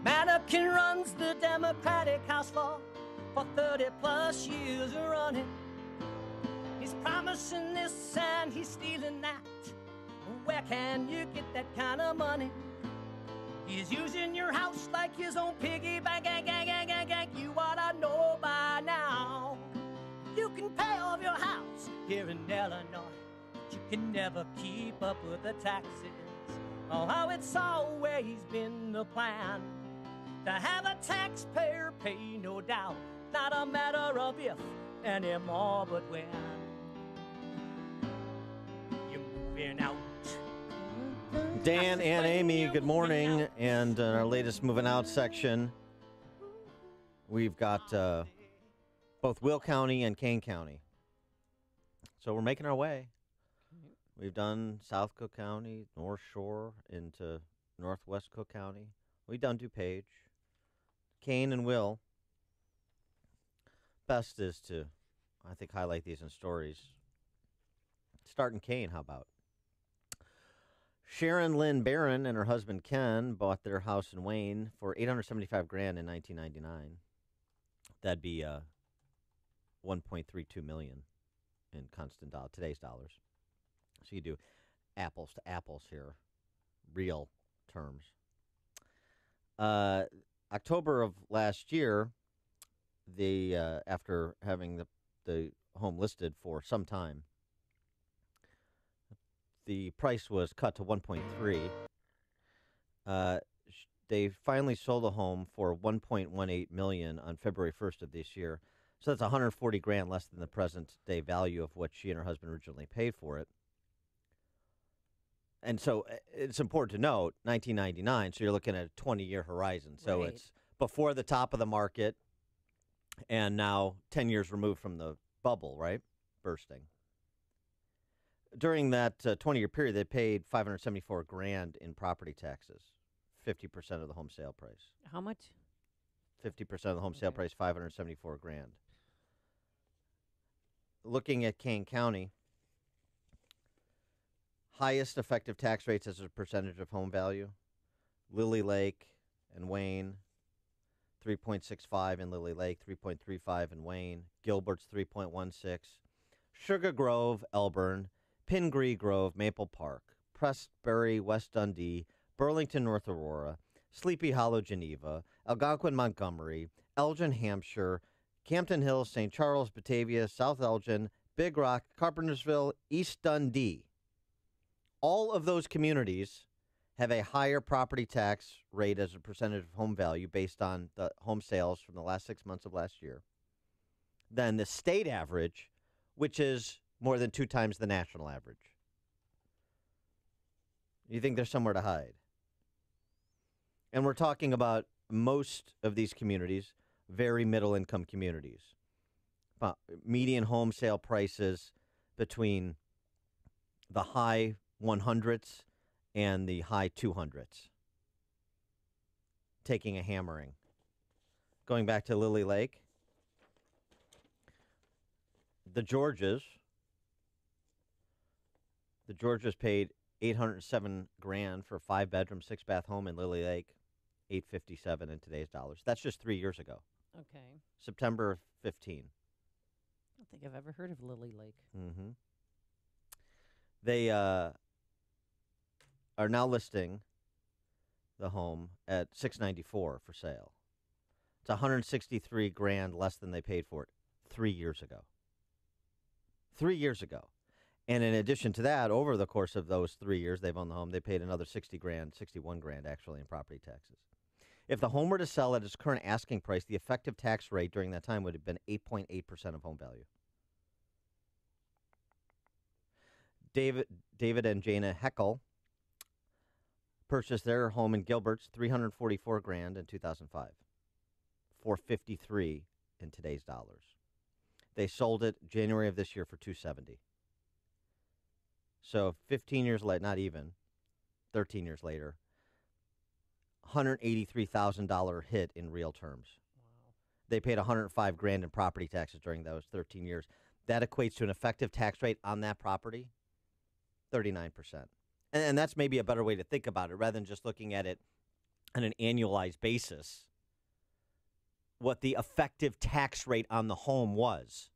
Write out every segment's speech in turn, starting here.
Like mannequin runs the Democratic House floor for 30 plus years running. He's promising this and he's stealing that. Where can you get that kind of money? He's using your house like his own piggy bank. You ought to know by now. You can pay off your house here in Illinois, but you can never keep up with the taxes. Oh, how it's always been the plan to have a taxpayer pay, no doubt. Not a matter of if anymore, but when. You're moving out. Dan and Amy, good morning. And in our latest Moving Out section, we've got both Will County and Kane County. So we're making our way. We've done South Cook County, North Shore, into Northwest Cook County. We've done DuPage. Kane and Will. Best is to, I think, highlight these in stories. Start in Kane, how about? Sharon Lynn Barron and her husband Ken bought their house in Wayne for $875,000 in 1999. That'd be $1.32 million in constant today's dollars. So you do apples to apples here, real terms. October of last year, they after having the home listed for some time, the price was cut to 1.3. They finally sold the home for $1.18 million on February 1st of this year. So that's $140,000 less than the present day value of what she and her husband originally paid for it. And so it's important to note, 1999. So you're looking at a 20-year horizon. So It's before the top of the market, and now 10 years removed from the bubble, right, bursting. During that 20-year period, they paid $574,000 in property taxes, 50% of the home sale price. How much? 50% of the home sale price, $574,000. Looking at Kane County, highest effective tax rates as a percentage of home value: Lily Lake and Wayne, 3.65 in Lily Lake, 3.35 in Wayne. Gilbert's 3.16. Sugar Grove, Elburn. Pingree Grove, Maple Park, Prestbury, West Dundee, Burlington, North Aurora, Sleepy Hollow, Geneva, Algonquin, Montgomery, Elgin, Hampshire, Campton Hills, St. Charles, Batavia, South Elgin, Big Rock, Carpentersville, East Dundee. All of those communities have a higher property tax rate as a percentage of home value based on the home sales from the last 6 months of last year than the state average, which is more than 2 times the national average. You think there's somewhere to hide? And we're talking about most of these communities, very middle-income communities. Median home sale prices between the high 100s and the high 200s. Taking a hammering. Going back to Lily Lake, the Georges paid $807,000 for a 5-bedroom, 6-bath home in Lily Lake, $857 in today's dollars. That's just 3 years ago. Okay. September 15. I don't think I've ever heard of Lily Lake. Mm-hmm. They are now listing the home at $694 for sale. It's $163,000 less than they paid for it 3 years ago. 3 years ago. And in addition to that, over the course of those 3 years they've owned the home, they paid another $60,000, $61,000 actually in property taxes. If the home were to sell at its current asking price, the effective tax rate during that time would have been 8.8% of home value. David and Jana Heckel purchased their home in Gilbert's, $344,000 in 2005, $453,000 in today's dollars. They sold it January of this year for $270,000. So 15 years later, not even, 13 years later, $183,000 hit in real terms. Wow. They paid $105,000 in property taxes during those 13 years. That equates to an effective tax rate on that property, 39%. And that's maybe a better way to think about it, rather than just looking at it on an annualized basis what the effective tax rate on the home was.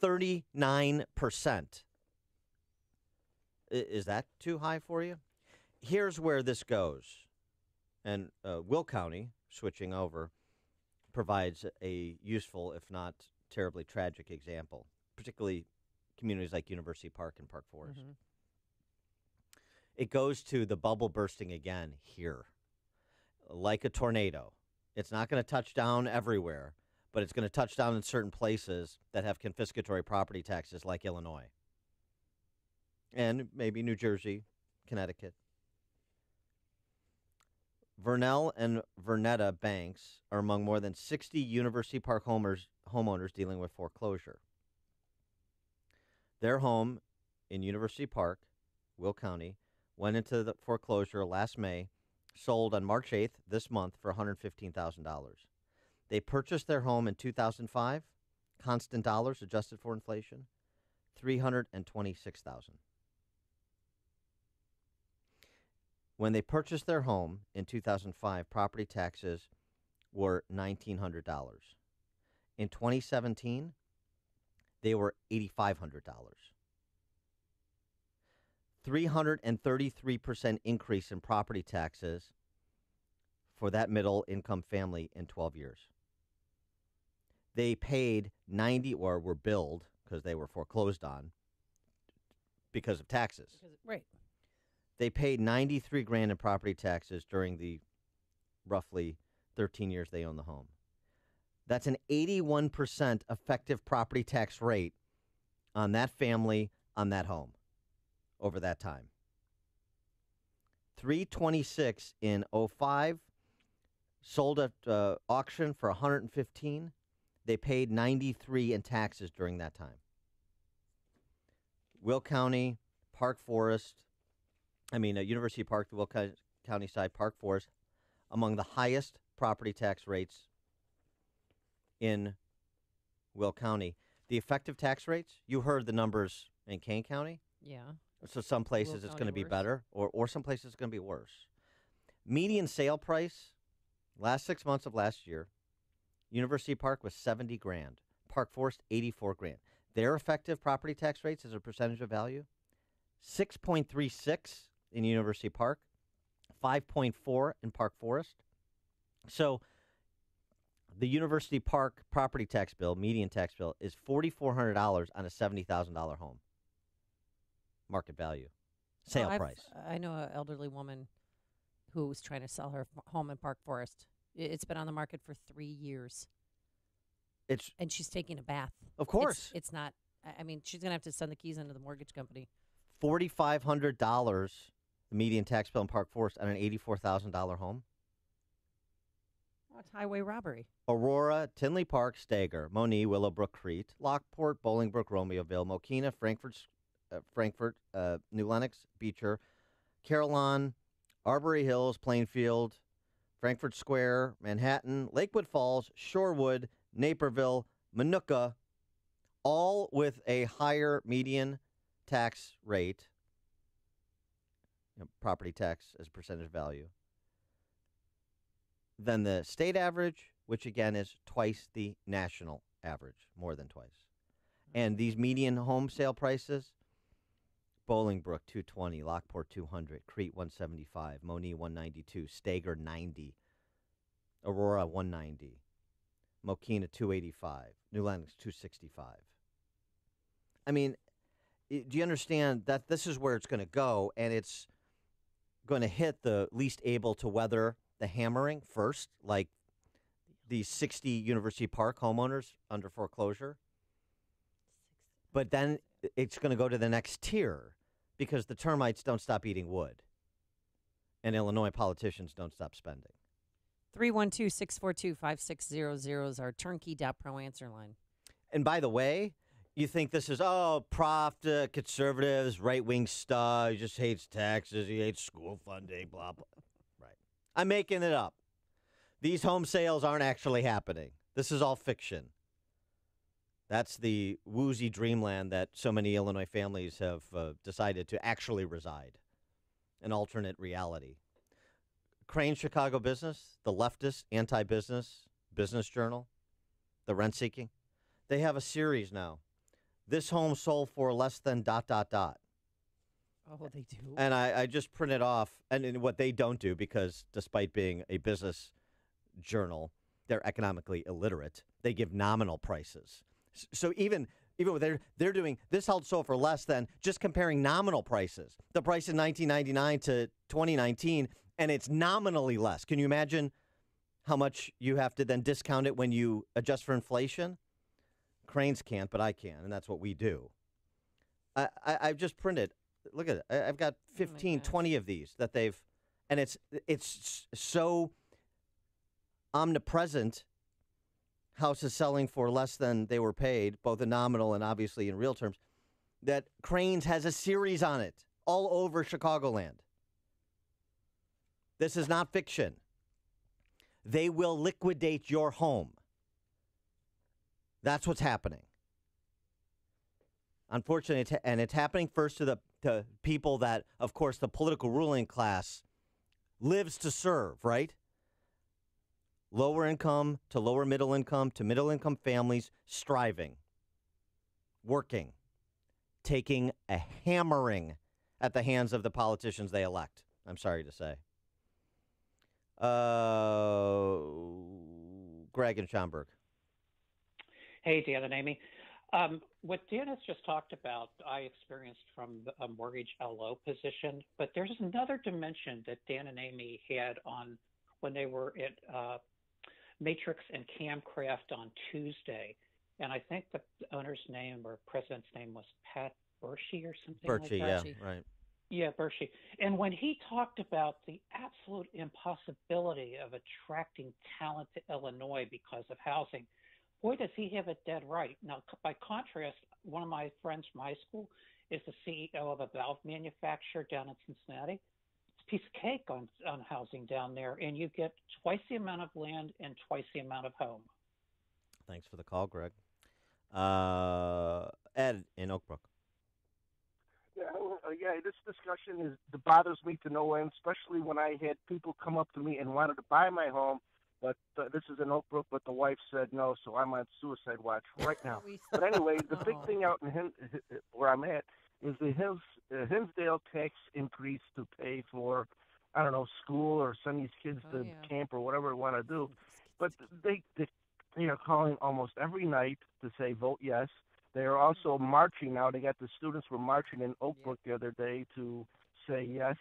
39%. Is that too high for you? Here's where this goes. And Will County, switching over, provides a useful, if not terribly tragic example, particularly communities like University Park and Park Forest. Mm-hmm. It goes to the bubble bursting again here. Like a tornado. It's not going to touch down everywhere, but it's going to touch down in certain places that have confiscatory property taxes like Illinois. And maybe New Jersey, Connecticut. Vernell and Vernetta banks are among more than 60 University Park homeowners dealing with foreclosure. Their home in University Park, Will County, went into the foreclosure last May, sold on March 8th this month for $115,000. They purchased their home in 2005, constant dollars adjusted for inflation, $326,000. When they purchased their home in 2005, property taxes were $1,900. In 2017, they were $8,500. 333% increase in property taxes for that middle-income family in 12 years. They paid or were billed, because they were foreclosed on, because of taxes. Right. They paid $93,000 in property taxes during the roughly 13 years they owned the home. That's an 81% effective property tax rate on that family, on that home, over that time. $326 in 2005, sold at auction for $115. They paid $93 in taxes during that time. Will County, Park Forest, University Park, the Will County side, Park Forest, among the highest property tax rates in Will County. The effective tax rates, you heard the numbers in Kane County. Yeah. So some places it's going to be better, or some places it's going to be worse. Median sale price, last 6 months of last year, University Park was $70,000. Park Forest, $84,000. Their effective property tax rates as a percentage of value, 6.36 in University Park, 5.4 in Park Forest. So the University Park property tax bill, median tax bill, is $4,400 on a $70,000 home. Market value. Sale price. I know an elderly woman who was trying to sell her home in Park Forest. It's been on the market for 3 years. And she's taking a bath. Of course. It's not, she's going to have to send the keys into the mortgage company. $4,500, the median tax bill in Park Forest on an $84,000 home. Oh, it's highway robbery. Aurora, Tinley Park, Stager, Monee, Willowbrook, Crete, Lockport, Bolingbrook, Romeoville, Mokina, Frankfort, New Lenox, Beecher, Carillon, Arbory Hills, Plainfield, Frankfurt Square, Manhattan, Lakewood Falls, Shorewood, Naperville, Minooka, all with a higher median tax rate, property tax as a percentage of value, than the state average, which again is twice the national average, more than twice. And these median home sale prices, Bolingbrook, $220, Lockport, $200, Crete, $175, Monee, $192, Stager, $90, Aurora, $190, Mokina, $285, New Lenox, $265. Do you understand that this is where it's going to go, and it's going to hit the least able to weather the hammering first, like the 60 University Park homeowners under foreclosure? But then it's going to go to the next tier because the termites don't stop eating wood, and Illinois politicians don't stop spending. 312-642-5600 is our turnkey.pro answer line. And by the way, you think this is, conservatives, right-wing stuff, he just hates taxes, he hates school funding, blah, blah. Right. I'm making it up. These home sales aren't actually happening. This is all fiction. That's the woozy dreamland that so many Illinois families have decided to actually reside, an alternate reality. Crane Chicago Business, the leftist anti-business business journal, the rent-seeking, they have a series now. This home sold for less than ... Oh, they do. And I just printed off, and what they don't do, because despite being a business journal, they're economically illiterate. They give nominal prices. So even when they're doing this house sold for less than, just comparing nominal prices, the price in 1999 to 2019, and it's nominally less. Can you imagine how much you have to then discount it when you adjust for inflation? Cranes can't, but I can, and that's what we do. I've just printed. Look at it. I've got 15, 20 of these that they've, and it's so omnipresent. Houses selling for less than they were paid, both in nominal and obviously in real terms, that Cranes has a series on it all over Chicagoland. This is not fiction. They will liquidate your home. That's what's happening. Unfortunately, and it's happening first to the people that, of course, the political ruling class lives to serve, right? Lower income to lower middle income to middle income families striving, working, taking a hammering at the hands of the politicians they elect. I'm sorry to say. Greg and Schaumburg. Hey, Dan and Amy. What Dan has just talked about, I experienced from a mortgage LO position, but there's another dimension that Dan and Amy had on when they were at Matrix and Camcraft on Tuesday. And I think the owner's name or president's name was Pat Bershey or something like that. Bershey, yeah, right. Yeah, Bershey. And when he talked about the absolute impossibility of attracting talent to Illinois because of housing, boy, does he have it dead right. Now, by contrast, one of my friends from high school is the CEO of a valve manufacturer down in Cincinnati. It's a piece of cake on housing down there, and you get twice the amount of land and twice the amount of home. Thanks for the call, Greg. Ed in Oak Brook. Yeah, this discussion bothers me to no end, especially when I had people come up to me and wanted to buy my home. But this is in Oak Brook, but the wife said no, so I'm on suicide watch right now. But anyway, the big thing out in where I'm at is the Hinsdale tax increase to pay for, I don't know, school or send these kids to camp or whatever they want to do. But they are calling almost every night to say vote yes. They are also marching now. They got the students were marching in Oak Brook the other day to say yes.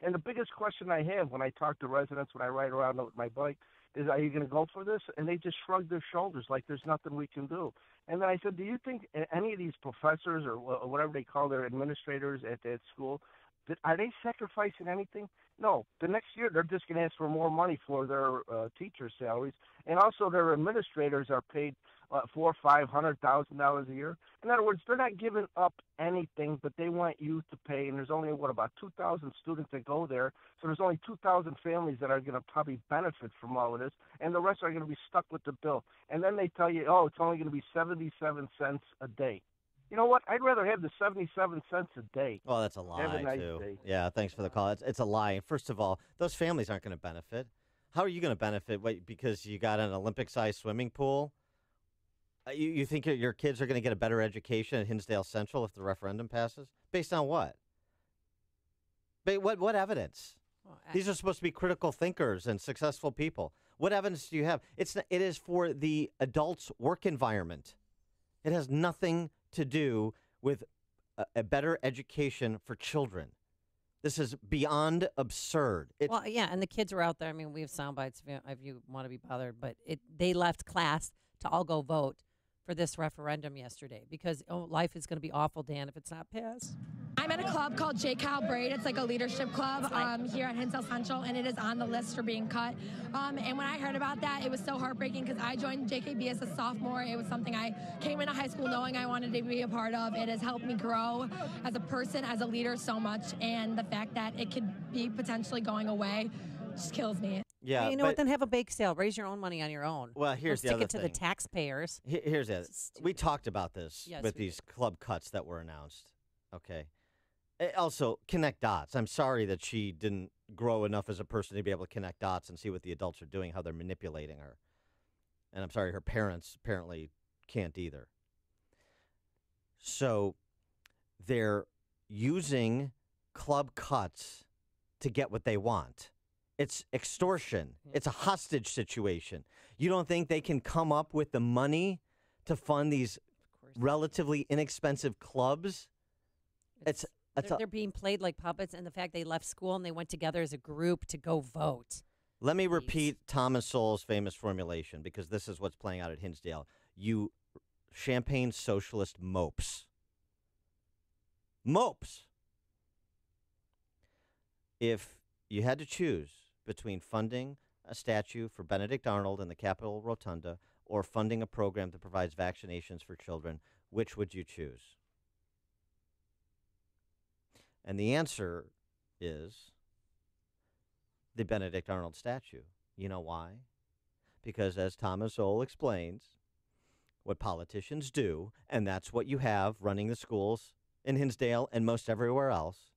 And the biggest question I have when I talk to residents, when I ride around with my bike, is, are you going to go for this? And they just shrug their shoulders like there's nothing we can do. And then I said, do you think any of these professors or whatever they call their administrators at that school, are they sacrificing anything? No. The next year they're just going to ask for more money for their teacher salaries, and also their administrators are paid $400,000-$500,000 a year. In other words, they're not giving up anything, but they want you to pay. And there's only about 2,000 students that go there, so there's only 2,000 families that are going to probably benefit from all of this, and the rest are going to be stuck with the bill. And then they tell you, oh, it's only going to be 77 cents a day. You know what? I'd rather have the 77 cents a day. Well, that's a lie, have a nice too. Day. Yeah, thanks for the call. It's a lie. First of all, those families aren't going to benefit. How are you going to benefit? Because you got an Olympic-sized swimming pool? You think your kids are going to get a better education at Hinsdale Central if the referendum passes? Based on what? What evidence? Well, these are supposed to be critical thinkers and successful people. What evidence do you have? It is for the adults' work environment. It has nothing to do with a better education for children. This is beyond absurd. Well, yeah, and the kids are out there. I mean, we have sound bites if you want to be bothered, but they left class to all go vote for this referendum yesterday because life is going to be awful, Dan, if it's not passed. I'm at a club called J. Cal Braid. It's like a leadership club here at Hinsdale Central, and it is on the list for being cut. And when I heard about that, it was so heartbreaking because I joined JKB as a sophomore. It was something I came into high school knowing I wanted to be a part of. It has helped me grow as a person, as a leader so much, and the fact that it could be potentially going away just kills me. Yeah, well, you know what? Then have a bake sale. Raise your own money on your own. Well, here's the other thing. Stick it to the taxpayers. Here's it. We talked about this with these club cuts that were announced. Okay. Also, connect dots. I'm sorry that she didn't grow enough as a person to be able to connect dots and see what the adults are doing, how they're manipulating her. And I'm sorry her parents apparently can't either. So they're using club cuts to get what they want. It's extortion. It's a hostage situation. You don't think they can come up with the money to fund these relatively inexpensive clubs? They're being played like puppets, and the fact they left school and they went together as a group to go vote. Let me repeat Thomas Sowell's famous formulation, because this is what's playing out at Hinsdale. You champagne socialist mopes. Mopes! If you had to choose between funding a statue for Benedict Arnold in the Capitol Rotunda or funding a program that provides vaccinations for children, which would you choose? And the answer is the Benedict Arnold statue. You know why? Because as Thomas Sowell explains, what politicians do, and that's what you have running the schools in Hinsdale and most everywhere else,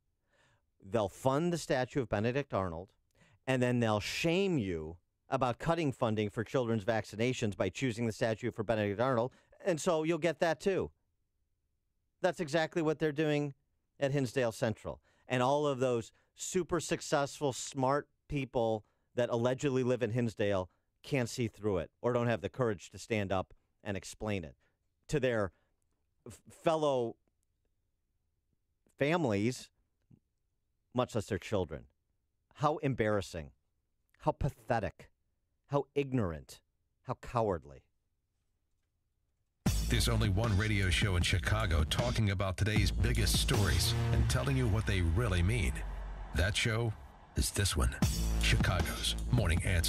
they'll fund the statue of Benedict Arnold, and then they'll shame you about cutting funding for children's vaccinations by choosing the statue for Benedict Arnold, and so you'll get that too. That's exactly what they're doing at Hinsdale Central. And all of those super successful, smart people that allegedly live in Hinsdale can't see through it or don't have the courage to stand up and explain it to their fellow families, much less their children. How embarrassing, how pathetic, how ignorant, how cowardly. There's only one radio show in Chicago talking about today's biggest stories and telling you what they really mean. That show is this one, Chicago's Morning Answer.